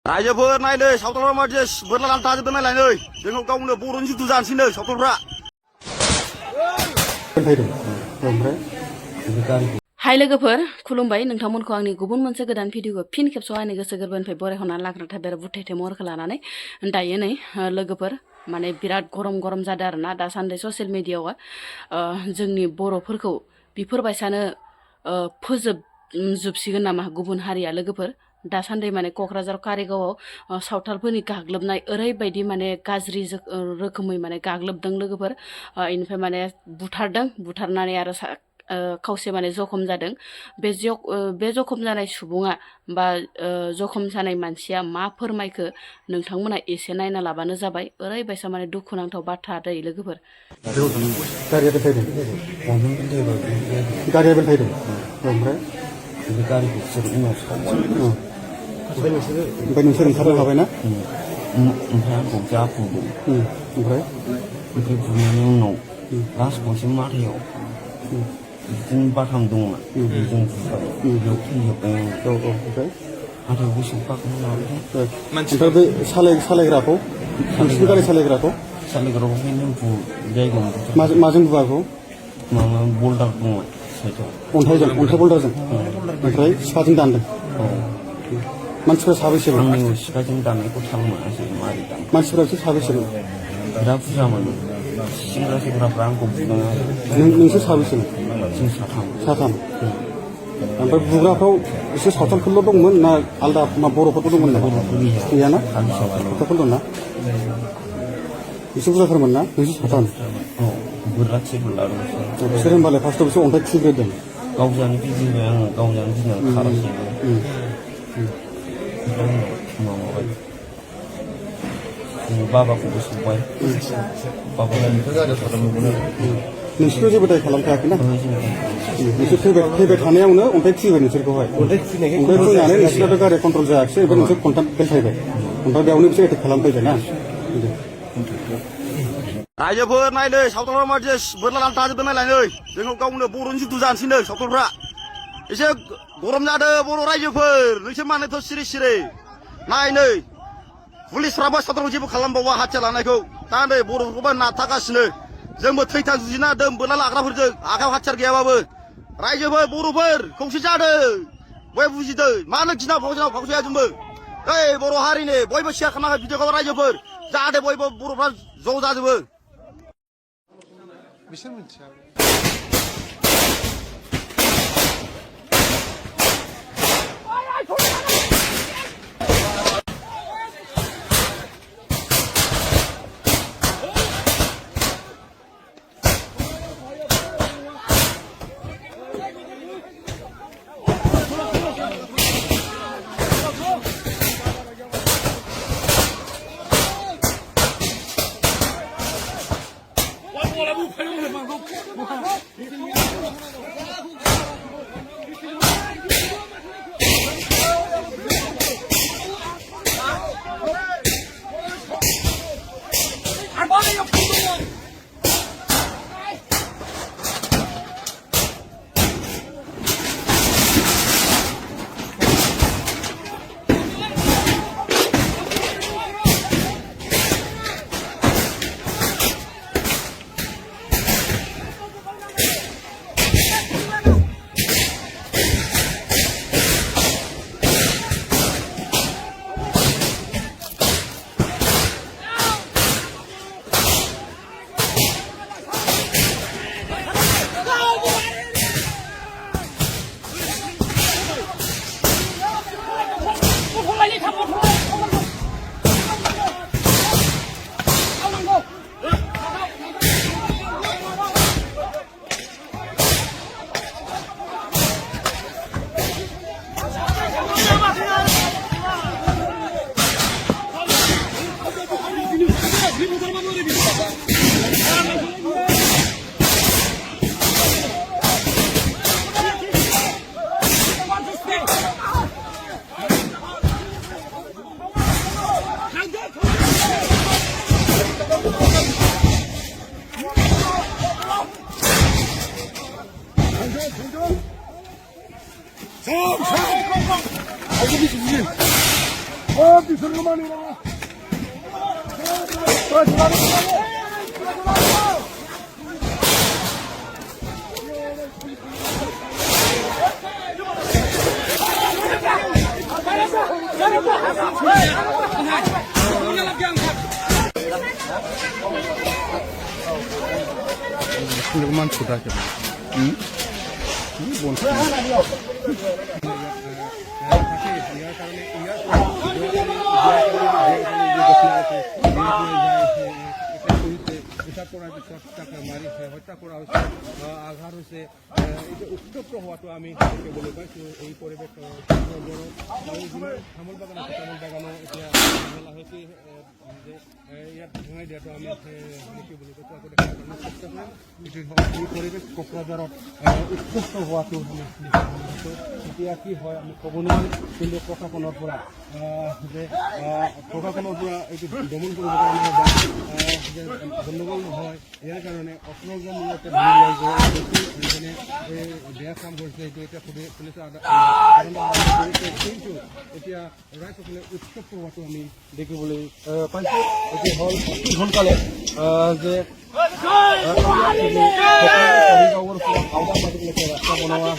रायजोफोर नायनो सावथालफ्रा मादि बोरला लाना थाजोबदों नायलाय नै जोंखौ गावनो बर'नि जुद्ध जानोसैनो सावथालफ्रा हाय लोगोफोर खुलुमबाय नोंथांमोनखौ आंनि गुबुन मोनसे गोदान भिडिअखौ फिन खेबसेयाव आंनि गोसो गोरबोनिफ्राय बरायहरनानै लाग्रोथा बेरा बुथायथे महरखौ लानानै दायो नै लोगोफोर माने बिराद गरम जादों आरोना दासान्दि ससियेल मिडियायाव जोंनि बर'फोरखौ बिफोरबायसानो फोजोबजोबसिगोन नामा गुबुन हारिया लोगोफोर दासान्दि माने क'क्राझार कारिगावआव सावथालफोरनि गाग्लोबनाय ओरैबायदि माने गाज्रि रोखोमै माने गाग्लोबदों लोगोफोर इनिफ्राय माने बुथारनानै आरो खावसे माने जखम जादों बे जखम जानाय सुबुङा बा जखम जानाय मानसिया मा फोरमायखो नोंथांमोना एसे नायना लाबानो जाबाय ओरैबायसा माने दुखुनांथाव बाथ्रा दै लोगोफोर ओमफ्राय नोंसोर ओंखारनो हाबायना ओमफ्राय आंखौ जा बुदों ओमफ्राय बुनायनि उनाव लास्ट खनसे माथायाव बिदिनो बाथाम दंमोन बेजों बुबाय बेयाव थैजोब्बाय आं ओमफ्राय हाथायावबो सोंफाखोन नालाय ओमफ्राय बे सालायग्राखौ नोंसिनि गारि सालायग्राखौ सालायग्राखौहायनो जायगायाव माजों बुवाखौ माबा बल्डार दंमोन साइडआव अन्थाइ बल्डारजों ओमफ्राय सिखाजों दानदों मानसिफ्रा साबैसेमोन आंनि सिखाजों दाननायखौ थाल मोनासै मारै दान मानसिफ्रा एसे साबैसेमोन बिराद बुरजामोन सेंग्रा सेंग्राफ्रा आंखौ बुदों आरो नोंसोर साबैसेमोन जों साथाम ओमफ्राय बुग्राफ्राव एसे सावथालफोरल' दंमोन ना आलदा बर'फोरबो दंमोन ना गैयाना सावथालफोर दंना एसे बुरजाफोरमोन ना नोंसोर साथाम बिसोर होनबालाय फार्स्टआव बिसोर अन्थाइ खुबैग्रोदों गावजानो गिदिंबाय आङो गावजानो गिदिंनानै खारासै माबाबाय बाबाखौबो संबाय नोंसोरथ' जेबो दाय खालामखायाखैना नोंसोर फैबाय थानायावनो अन्थाइ खुबैबाय नोंसोरखौहाय अन्थाइ खुबैनानै नोंसोरनाथ' गारिया कन्ट्रल जायाखिसै ओमफ्राय नोंसोर खन्थाम बेलथायबाय ओमफ्राय बेयावनो बिसोर एटेक खालामफैबाय ना रायजोफोर नायनो सावथालफ्रा मादि बोरला लाना थाजोबदों नायलाय नै जोंखौ गावनो बर'नि जुद्ध जानोसैनो सावथालफ्रा एसे गरम जादों बर' रायजोफोर नोंसोर मानोथ' सिरि नाय नै पुलिसफ्राबो सावथालखौ जेबो खालामबावा हाथियार लानायखौ दा नै बर'फोरखौबो नारथागासिनो जोंबो थैथां जुजिना दों बोरला लाग्राफोरजों आखायाव हाथियार गैयाबाबो रायजोफोर बर'फोर खौसे जादों बयबो बुजिदों मानो गिनाव फावसाया जोंबो ओइ बर' हारिनि बयबो शेयार खालामनांगौ भिडिअखौ रायजोफोर जाहाथे बयबो बर'फ्रा ज' जाजोबो बिसोर मिथिया Lumayan sudah jadi. আঘাত হৈছে উত্তপ্ত হোৱাটো আমি দেখিবলৈ পাইছোঁ এই পৰিৱেশ তামোল বাগান আছে তামোল বাগানো এতিয়া লাহেকৈ যে ইয়াত ভঙাই দিয়াটো আমি দেখিবলৈ পাইছোঁ আকৌ দেখাৰ কাৰণে চেষ্টা কৰিম এই পৰিৱেশ কোকৰাঝাৰত উত্তপ্ত হোৱাটো আমি দেখিবলৈ পাইছোঁ এতিয়া কি হয় আমি ক'ব নোৱাৰিম কিন্তু প্ৰশাসনৰ পৰা যে এইটো দমন কৰিবৰ কাৰণে বা যে গণ্ডগোল নহয় ইয়াৰ কাৰণে 18 জন লোকে যেনে বেয়া কাম কৰিছে এইটো এতিয়া পুলিচে কিন্তু এতিয়া ৰাইজসকলে উত্তপ্ত হোৱাটো আমি দেখিবলৈ পাইছোঁ এতিয়া হ'ল অতি সোনকালে যে ৰাস্তা বনোৱা